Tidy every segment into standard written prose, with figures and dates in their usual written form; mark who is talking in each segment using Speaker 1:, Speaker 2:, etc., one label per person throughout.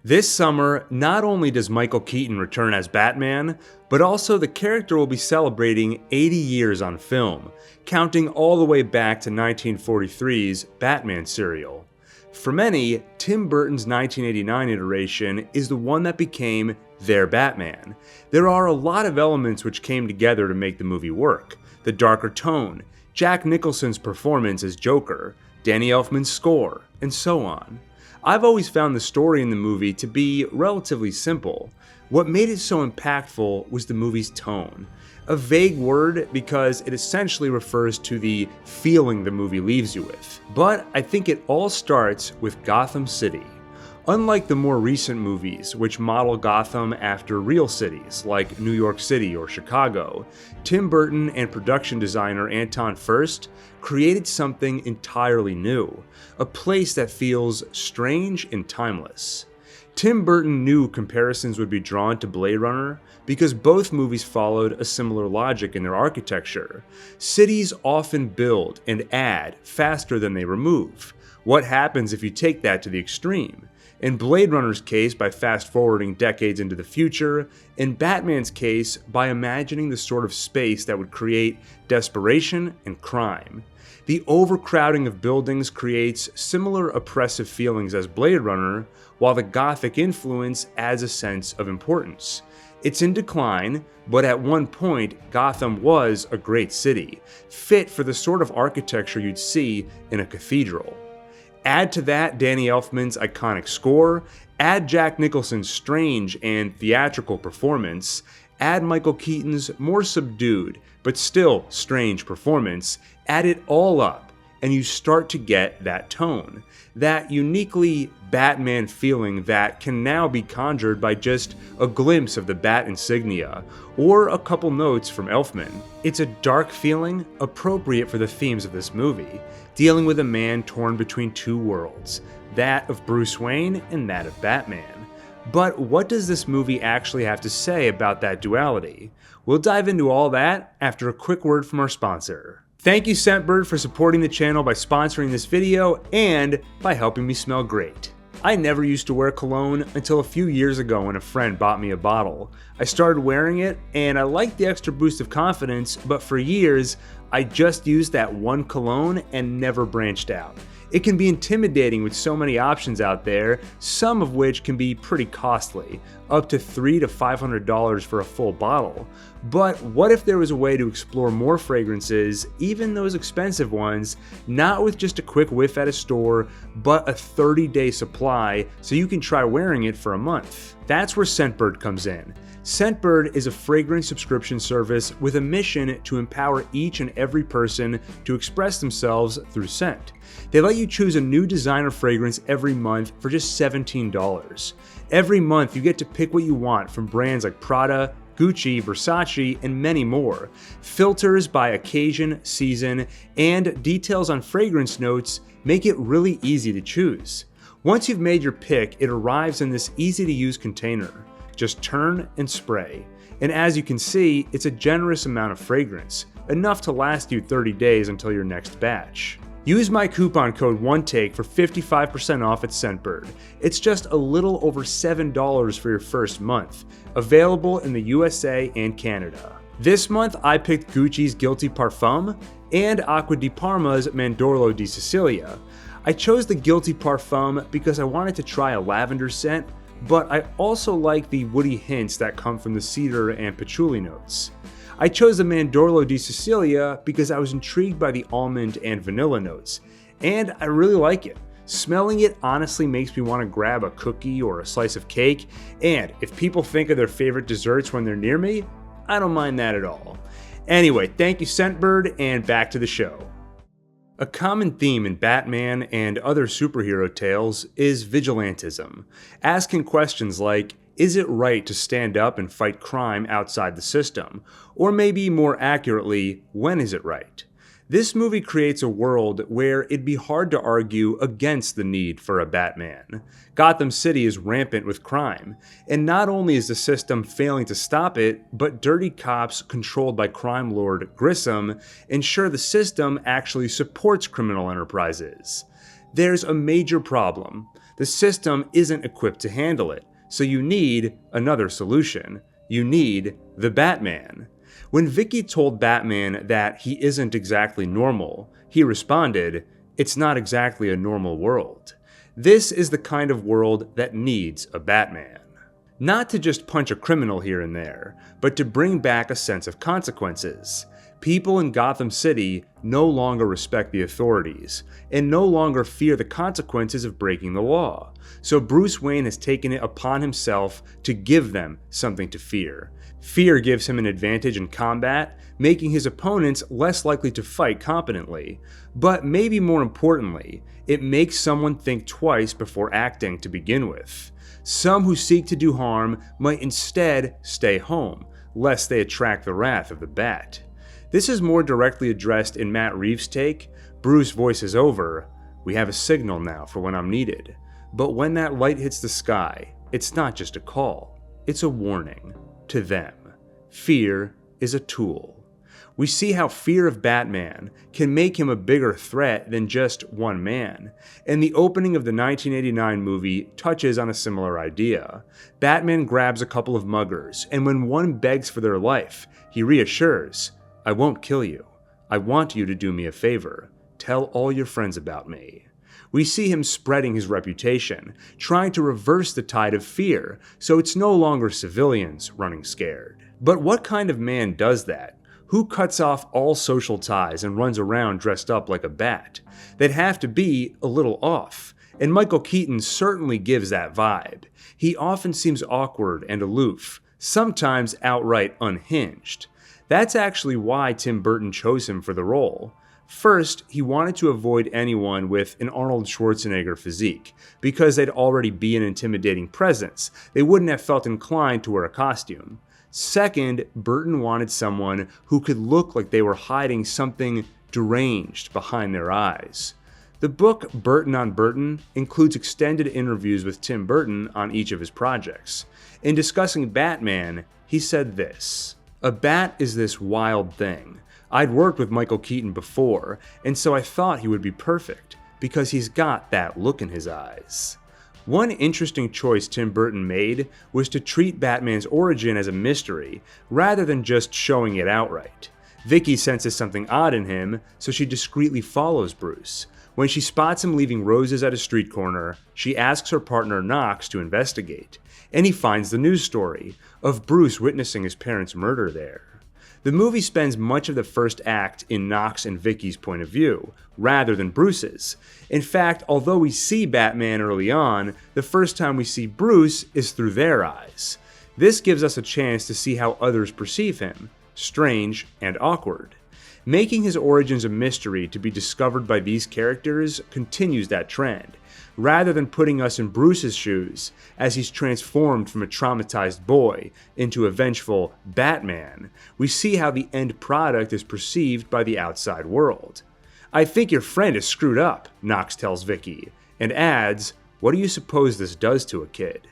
Speaker 1: This summer, not only does Michael Keaton return as Batman, but also the character will be celebrating 80 years on film, counting all the way back to 1943's Batman serial. For many, Tim Burton's 1989 iteration is the one that became their Batman. There are a lot of elements which came together to make the movie work. The darker tone, Jack Nicholson's performance as Joker, Danny Elfman's score, and so on. I've always found the story in the movie to be relatively simple. What made it so impactful was the movie's tone. A vague word because it essentially refers to the feeling the movie leaves you with. But I think it all starts with Gotham City. Unlike the more recent movies, which model Gotham after real cities like New York City or Chicago, Tim Burton and production designer Anton Furst created something entirely new, a place that feels strange and timeless. Tim Burton knew comparisons would be drawn to Blade Runner because both movies followed a similar logic in their architecture. Cities often build and add faster than they remove. What happens if you take that to the extreme? In Blade Runner's case, by fast-forwarding decades into the future. In Batman's case, by imagining the sort of space that would create desperation and crime. The overcrowding of buildings creates similar oppressive feelings as Blade Runner, while the Gothic influence adds a sense of importance. It's in decline, but at one point, Gotham was a great city, fit for the sort of architecture you'd see in a cathedral. Add to that Danny Elfman's iconic score, add Jack Nicholson's strange and theatrical performance, add Michael Keaton's more subdued but still strange performance, add it all up, and you start to get that tone, that uniquely Batman feeling that can now be conjured by just a glimpse of the Bat insignia, or a couple notes from Elfman. It's a dark feeling appropriate for the themes of this movie, dealing with a man torn between two worlds, that of Bruce Wayne and that of Batman. But what does this movie actually have to say about that duality? We'll dive into all that after a quick word from our sponsor. Thank you Scentbird for supporting the channel by sponsoring this video and by helping me smell great. I never used to wear cologne until a few years ago when a friend bought me a bottle. I started wearing it and I liked the extra boost of confidence, but for years I just used that one cologne and never branched out. It can be intimidating with so many options out there, some of which can be pretty costly, up to $300 to $500 for a full bottle. But what if there was a way to explore more fragrances, even those expensive ones, not with just a quick whiff at a store, but a 30-day supply so you can try wearing it for a month? That's where Scentbird comes in. Scentbird is a fragrance subscription service with a mission to empower each and every person to express themselves through scent. They let you choose a new designer fragrance every month for just $17. Every month you get to pick what you want from brands like Prada, Gucci, Versace, and many more. Filters by occasion, season, and details on fragrance notes make it really easy to choose. Once you've made your pick, it arrives in this easy-to-use container. Just turn and spray. And as you can see, it's a generous amount of fragrance, enough to last you 30 days until your next batch. Use my coupon code ONETAKE for 55% off at Scentbird. It's just a little over $7 for your first month, available in the USA and Canada. This month I picked Gucci's Guilty Parfum and Acqua di Parma's Mandorlo di Sicilia. I chose the Guilty Parfum because I wanted to try a lavender scent, but I also like the woody hints that come from the cedar and patchouli notes. I chose the Mandorlo di Sicilia because I was intrigued by the almond and vanilla notes, and I really like it. Smelling it honestly makes me want to grab a cookie or a slice of cake, and if people think of their favorite desserts when they're near me, I don't mind that at all. Anyway, thank you Scentbird, and back to the show. A common theme in Batman and other superhero tales is vigilantism, asking questions like, is it right to stand up and fight crime outside the system? Or maybe more accurately, when is it right? This movie creates a world where it'd be hard to argue against the need for a Batman. Gotham City is rampant with crime, and not only is the system failing to stop it, but dirty cops controlled by crime lord Grissom ensure the system actually supports criminal enterprises. There's a major problem. The system isn't equipped to handle it, so you need another solution. You need the Batman. When Vicky told Batman that he isn't exactly normal, he responded, "It's not exactly a normal world." This is the kind of world that needs a Batman. Not to just punch a criminal here and there, but to bring back a sense of consequences. People in Gotham City no longer respect the authorities, and no longer fear the consequences of breaking the law. So Bruce Wayne has taken it upon himself to give them something to fear. Fear gives him an advantage in combat, making his opponents less likely to fight competently. But maybe more importantly, it makes someone think twice before acting to begin with. Some who seek to do harm might instead stay home, lest they attract the wrath of the Bat. This is more directly addressed in Matt Reeves' take. Bruce voices over, "We have a signal now for when I'm needed. But when that light hits the sky, it's not just a call, it's a warning to them." Fear is a tool. We see how fear of Batman can make him a bigger threat than just one man, and the opening of the 1989 movie touches on a similar idea. Batman grabs a couple of muggers, and when one begs for their life, he reassures, "I won't kill you. I want you to do me a favor. Tell all your friends about me." We see him spreading his reputation, trying to reverse the tide of fear, so it's no longer civilians running scared. But what kind of man does that? Who cuts off all social ties and runs around dressed up like a bat? They'd have to be a little off, and Michael Keaton certainly gives that vibe. He often seems awkward and aloof, sometimes outright unhinged. That's actually why Tim Burton chose him for the role. First, he wanted to avoid anyone with an Arnold Schwarzenegger physique, because they'd already be an intimidating presence. They wouldn't have felt inclined to wear a costume. Second, Burton wanted someone who could look like they were hiding something deranged behind their eyes. The book Burton on Burton includes extended interviews with Tim Burton on each of his projects. In discussing Batman, he said this, "A bat is this wild thing. I'd worked with Michael Keaton before, and so I thought he would be perfect, because he's got that look in his eyes." One interesting choice Tim Burton made was to treat Batman's origin as a mystery, rather than just showing it outright. Vicky senses something odd in him, so she discreetly follows Bruce. When she spots him leaving roses at a street corner, she asks her partner Knox to investigate, and he finds the news story of Bruce witnessing his parents' murder there. The movie spends much of the first act in Knox and Vicky's point of view, rather than Bruce's. In fact, although we see Batman early on, the first time we see Bruce is through their eyes. This gives us a chance to see how others perceive him, strange and awkward. Making his origins a mystery to be discovered by these characters continues that trend, rather than putting us in Bruce's shoes as he's transformed from a traumatized boy into a vengeful Batman. We see how the end product is perceived by the outside world. "I think your friend is screwed up," Knox tells Vicky, and adds, "What do you suppose this does to a kid?"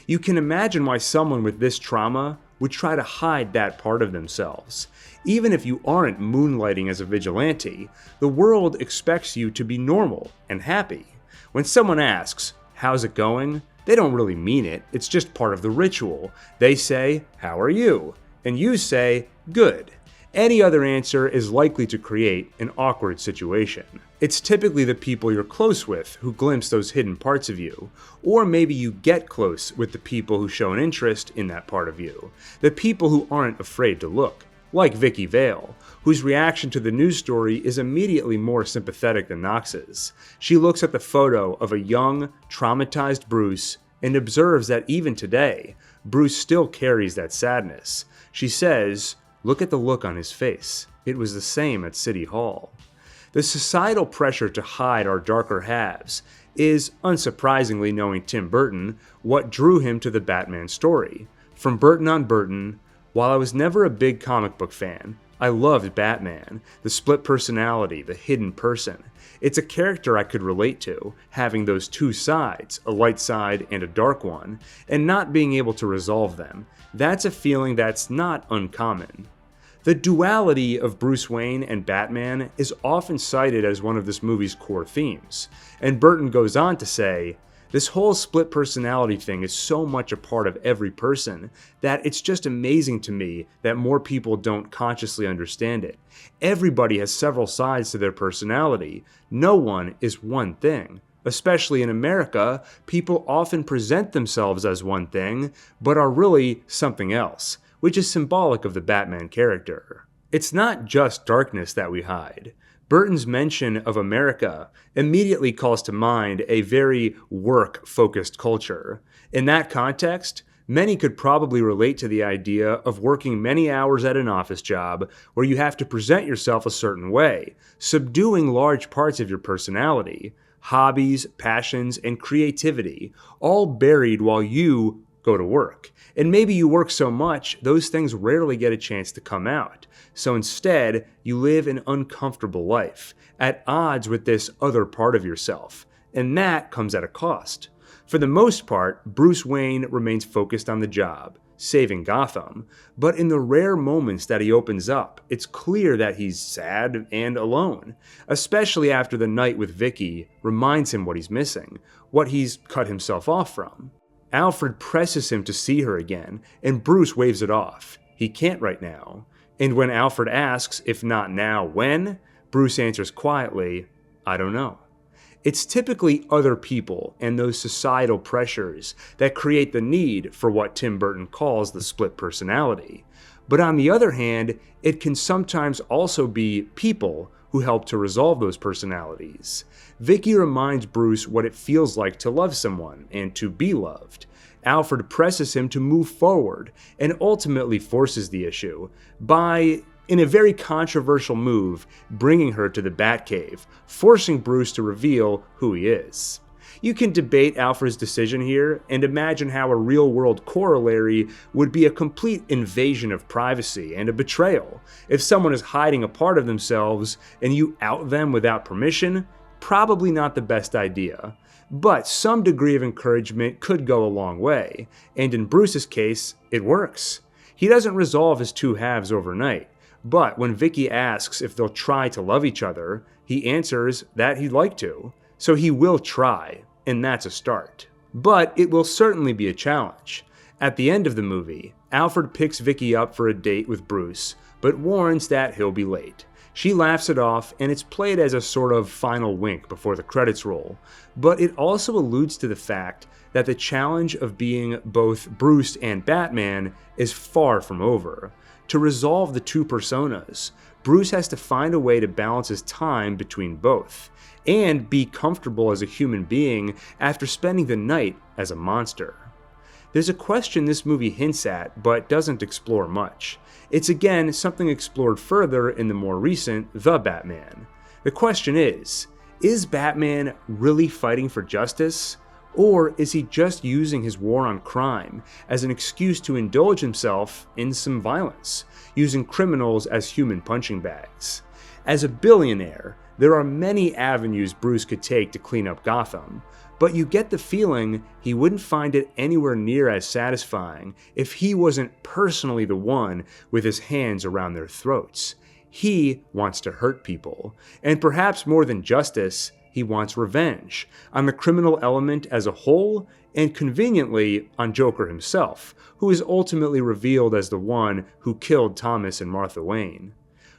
Speaker 1: You can imagine why someone with this trauma would try to hide that part of themselves. Even if you aren't moonlighting as a vigilante, the world expects you to be normal and happy. When someone asks, "How's it going?" they don't really mean it, it's just part of the ritual. They say, "How are you?" and you say, "Good." Any other answer is likely to create an awkward situation. It's typically the people you're close with who glimpse those hidden parts of you, or maybe you get close with the people who show an interest in that part of you, the people who aren't afraid to look. Like Vicky Vale, whose reaction to the news story is immediately more sympathetic than Knox's. She looks at the photo of a young, traumatized Bruce and observes that even today, Bruce still carries that sadness. She says, "Look at the look on his face. It was the same at City Hall." The societal pressure to hide our darker halves is, unsurprisingly knowing Tim Burton, what drew him to the Batman story. From Burton on Burton, while I was never a big comic book fan, I loved Batman, the split personality, the hidden person. It's a character I could relate to, having those two sides, a light side and a dark one, and not being able to resolve them. That's a feeling that's not uncommon. The duality of Bruce Wayne and Batman is often cited as one of this movie's core themes, and Burton goes on to say, This whole split personality thing is so much a part of every person that it's just amazing to me that more people don't consciously understand it. Everybody has several sides to their personality. No one is one thing. Especially in America, people often present themselves as one thing, but are really something else, which is symbolic of the Batman character. It's not just darkness that we hide. Burton's mention of America immediately calls to mind a very work-focused culture. In that context, many could probably relate to the idea of working many hours at an office job where you have to present yourself a certain way, subduing large parts of your personality, hobbies, passions, and creativity, all buried while you go to work. And maybe you work so much, those things rarely get a chance to come out. So instead, you live an uncomfortable life, at odds with this other part of yourself. And that comes at a cost. For the most part, Bruce Wayne remains focused on the job, saving Gotham. But in the rare moments that he opens up, it's clear that he's sad and alone. Especially after the night with Vicky reminds him what he's missing, what he's cut himself off from. Alfred presses him to see her again, and Bruce waves it off. He can't right now. And when Alfred asks, if not now, when? Bruce answers quietly, I don't know. It's typically other people and those societal pressures that create the need for what Tim Burton calls the split personality. But on the other hand, it can sometimes also be people who help to resolve those personalities. Vicky reminds Bruce what it feels like to love someone and to be loved. Alfred presses him to move forward and ultimately forces the issue by, in a very controversial move, bringing her to the Batcave, forcing Bruce to reveal who he is. You can debate Alfred's decision here and imagine how a real-world corollary would be a complete invasion of privacy and a betrayal. If someone is hiding a part of themselves and you out them without permission, probably not the best idea. But some degree of encouragement could go a long way, and in Bruce's case, it works. He doesn't resolve his two halves overnight, but when Vicky asks if they'll try to love each other, he answers that he'd like to. So he will try, and that's a start. But it will certainly be a challenge. At the end of the movie, Alfred picks Vicky up for a date with Bruce, but warns that he'll be late. She laughs it off, and it's played as a sort of final wink before the credits roll, but it also alludes to the fact that the challenge of being both Bruce and Batman is far from over. To resolve the two personas, Bruce has to find a way to balance his time between both, and be comfortable as a human being after spending the night as a monster. There's a question this movie hints at, but doesn't explore much. It's again something explored further in the more recent The Batman. The question is Batman really fighting for justice? Or is he just using his war on crime as an excuse to indulge himself in some violence, using criminals as human punching bags? As a billionaire, there are many avenues Bruce could take to clean up Gotham, but you get the feeling he wouldn't find it anywhere near as satisfying if he wasn't personally the one with his hands around their throats. He wants to hurt people, and perhaps more than justice, he wants revenge on the criminal element as a whole, and conveniently on Joker himself, who is ultimately revealed as the one who killed Thomas and Martha Wayne.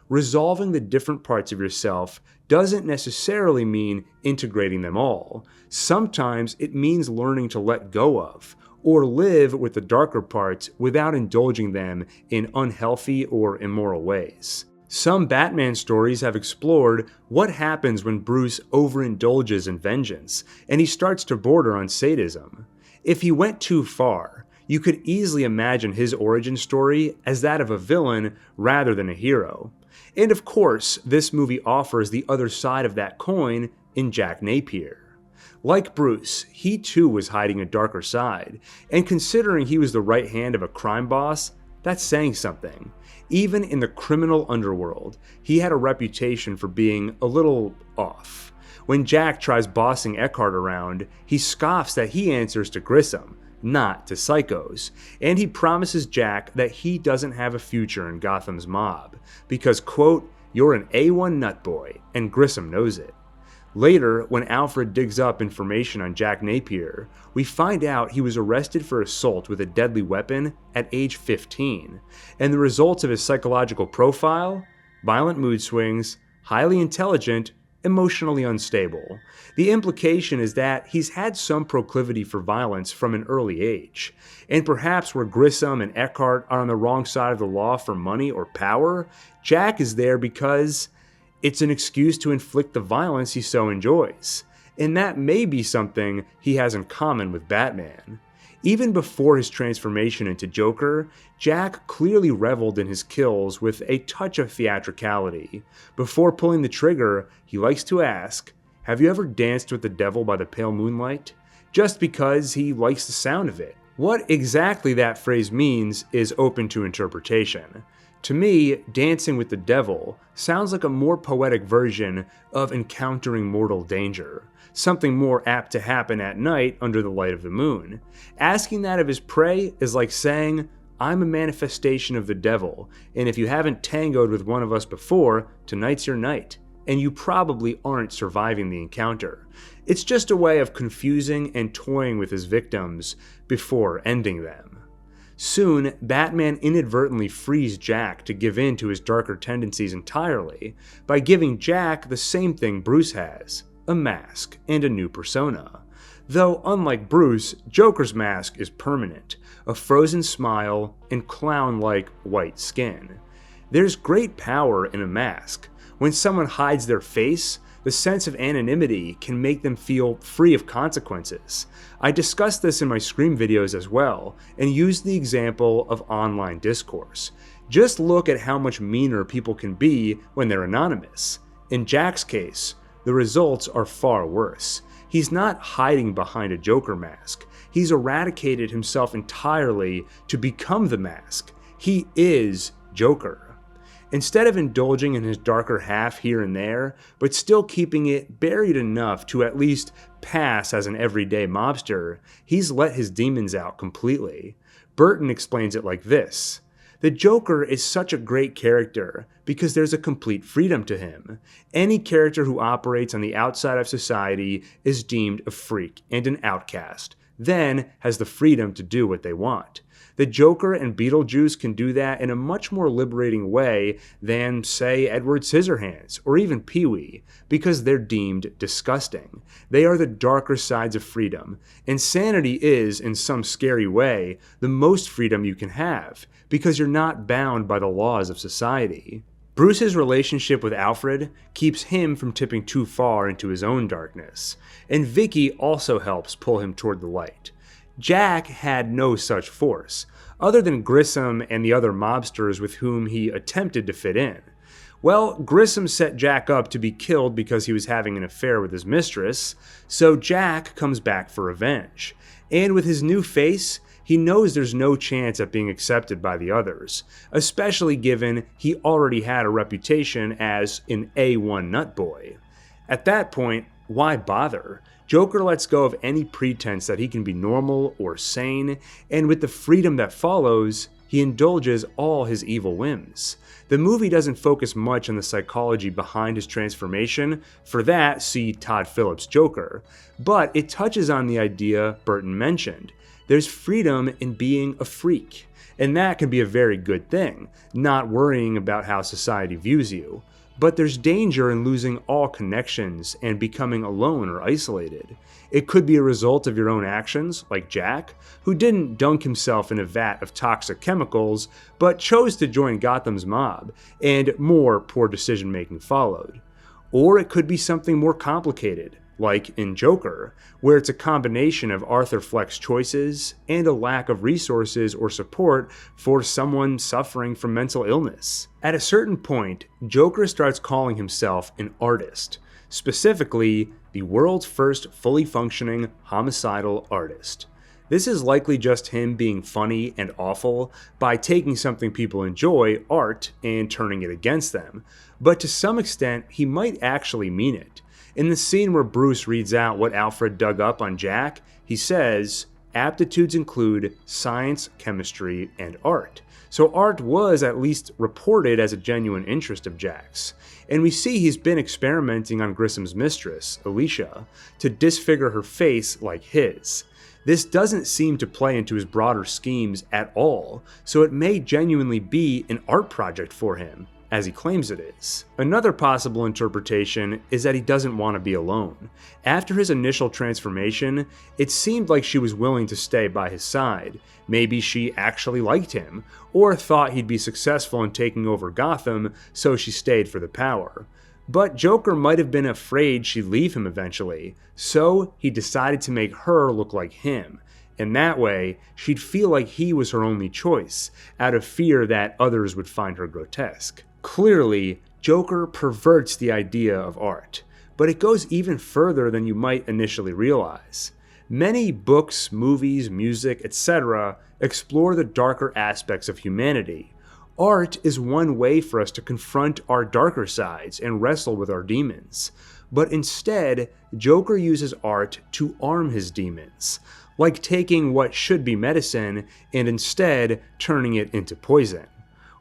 Speaker 1: Resolving the different parts of yourself doesn't necessarily mean integrating them all. Sometimes it means learning to let go of, or live with the darker parts without indulging them in unhealthy or immoral ways. Some Batman stories have explored what happens when Bruce overindulges in vengeance, and he starts to border on sadism. If he went too far, you could easily imagine his origin story as that of a villain rather than a hero. And of course, this movie offers the other side of that coin in Jack Napier. Like Bruce, he too was hiding a darker side, and considering he was the right hand of a crime boss, that's saying something. Even in the criminal underworld, he had a reputation for being a little off. When Jack tries bossing Eckhart around, he scoffs that he answers to Grissom, not to psychos, and he promises Jack that he doesn't have a future in Gotham's mob, because, quote, you're an A1 nutboy, and Grissom knows it. Later, when Alfred digs up information on Jack Napier, we find out he was arrested for assault with a deadly weapon at age 15, and the results of his psychological profile: violent mood swings, highly intelligent, emotionally unstable. The implication is that he's had some proclivity for violence from an early age, and perhaps where Grissom and Eckhart are on the wrong side of the law for money or power, Jack is there because it's an excuse to inflict the violence he so enjoys. And that may be something he has in common with Batman. Even before his transformation into Joker, Jack clearly reveled in his kills with a touch of theatricality. Before pulling the trigger, he likes to ask, "Have you ever danced with the devil by the pale moonlight?" Just because he likes the sound of it. What exactly that phrase means is open to interpretation. To me, dancing with the devil sounds like a more poetic version of encountering mortal danger, something more apt to happen at night under the light of the moon. Asking that of his prey is like saying, "I'm a manifestation of the devil, and if you haven't tangoed with one of us before, tonight's your night, and you probably aren't surviving the encounter." It's just a way of confusing and toying with his victims before ending them. Soon, Batman inadvertently frees Jack to give in to his darker tendencies entirely by giving Jack the same thing Bruce has: a mask and a new persona. Though, unlike Bruce, Joker's mask is permanent, a frozen smile and clown-like white skin. There's great power in a mask. When someone hides their face, the sense of anonymity can make them feel free of consequences. I discussed this in my Scream videos as well, and used the example of online discourse. Just look at how much meaner people can be when they're anonymous. In Jack's case, the results are far worse. He's not hiding behind a Joker mask. He's eradicated himself entirely to become the mask. He is Joker. Instead of indulging in his darker half here and there, but still keeping it buried enough to at least pass as an everyday mobster, he's let his demons out completely. Burton explains it like this: "The Joker is such a great character because there's a complete freedom to him. Any character who operates on the outside of society is deemed a freak and an outcast, then has the freedom to do what they want. The Joker and Beetlejuice can do that in a much more liberating way than, say, Edward Scissorhands or even Pee-wee, because they're deemed disgusting. They are the darker sides of freedom. Insanity is, in some scary way, the most freedom you can have, because you're not bound by the laws of society." Bruce's relationship with Alfred keeps him from tipping too far into his own darkness, and Vicky also helps pull him toward the light. Jack had no such force, other than Grissom and the other mobsters with whom he attempted to fit in. Well, Grissom set Jack up to be killed because he was having an affair with his mistress, so Jack comes back for revenge. And with his new face, he knows there's no chance at being accepted by the others, especially given he already had a reputation as an A1 nutboy. At that point, why bother? Joker lets go of any pretense that he can be normal or sane, and with the freedom that follows, he indulges all his evil whims. The movie doesn't focus much on the psychology behind his transformation. For that, see Todd Phillips' Joker. But it touches on the idea Burton mentioned. There's freedom in being a freak, and that can be a very good thing, not worrying about how society views you. But there's danger in losing all connections and becoming alone or isolated. It could be a result of your own actions, like Jack, who didn't dunk himself in a vat of toxic chemicals, but chose to join Gotham's mob, and more poor decision-making followed. Or it could be something more complicated, like in Joker, where it's a combination of Arthur Fleck's choices and a lack of resources or support for someone suffering from mental illness. At a certain point, Joker starts calling himself an artist, specifically the world's first fully functioning homicidal artist. This is likely just him being funny and awful by taking something people enjoy, art, and turning it against them, but to some extent he might actually mean it. In the scene where Bruce reads out what Alfred dug up on Jack, he says, aptitudes include science, chemistry, and art. So art was at least reported as a genuine interest of Jack's. And we see he's been experimenting on Grissom's mistress, Alicia, to disfigure her face like his. This doesn't seem to play into his broader schemes at all, so it may genuinely be an art project for him, as he claims it is. Another possible interpretation is that he doesn't want to be alone. After his initial transformation, it seemed like she was willing to stay by his side. Maybe she actually liked him, or thought he'd be successful in taking over Gotham, so she stayed for the power. But Joker might have been afraid she'd leave him eventually, so he decided to make her look like him. And that way, she'd feel like he was her only choice, out of fear that others would find her grotesque. Clearly, Joker perverts the idea of art, but it goes even further than you might initially realize. Many books, movies, music, etc. explore the darker aspects of humanity. Art is one way for us to confront our darker sides and wrestle with our demons. But instead, Joker uses art to arm his demons, like taking what should be medicine and instead turning it into poison.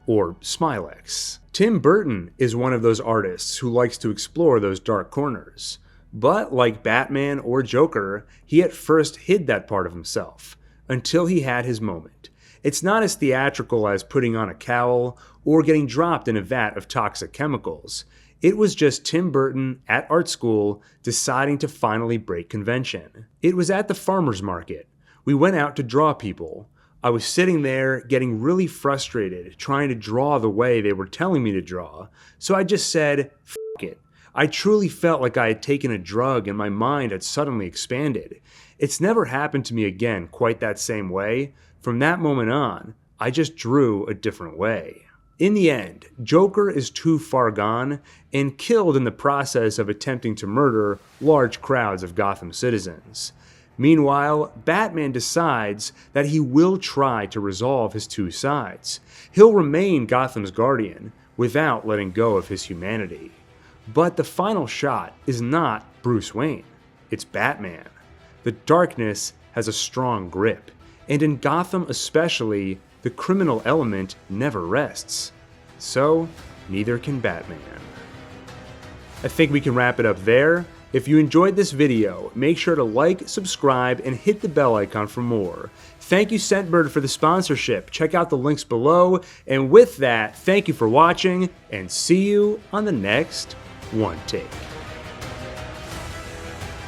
Speaker 1: Or Smilex. Tim Burton is one of those artists who likes to explore those dark corners. But like Batman or Joker, he at first hid that part of himself, until he had his moment. It's not as theatrical as putting on a cowl or getting dropped in a vat of toxic chemicals. It was just Tim Burton at art school deciding to finally break convention. It was at the farmer's market. We went out to draw people. I was sitting there getting really frustrated trying to draw the way they were telling me to draw, so I just said, "F it." I truly felt like I had taken a drug and my mind had suddenly expanded. It's never happened to me again quite that same way. From that moment on, I just drew a different way. In the end, Joker is too far gone and killed in the process of attempting to murder large crowds of Gotham citizens. Meanwhile, Batman decides that he will try to resolve his two sides. He'll remain Gotham's guardian without letting go of his humanity. But the final shot is not Bruce Wayne, it's Batman. The darkness has a strong grip, and in Gotham especially, the criminal element never rests. So, neither can Batman. I think we can wrap it up there. If you enjoyed this video, make sure to like, subscribe, and hit the bell icon for more. Thank you Scentbird for the sponsorship. Check out the links below. And with that, thank you for watching, and see you on the next One Take.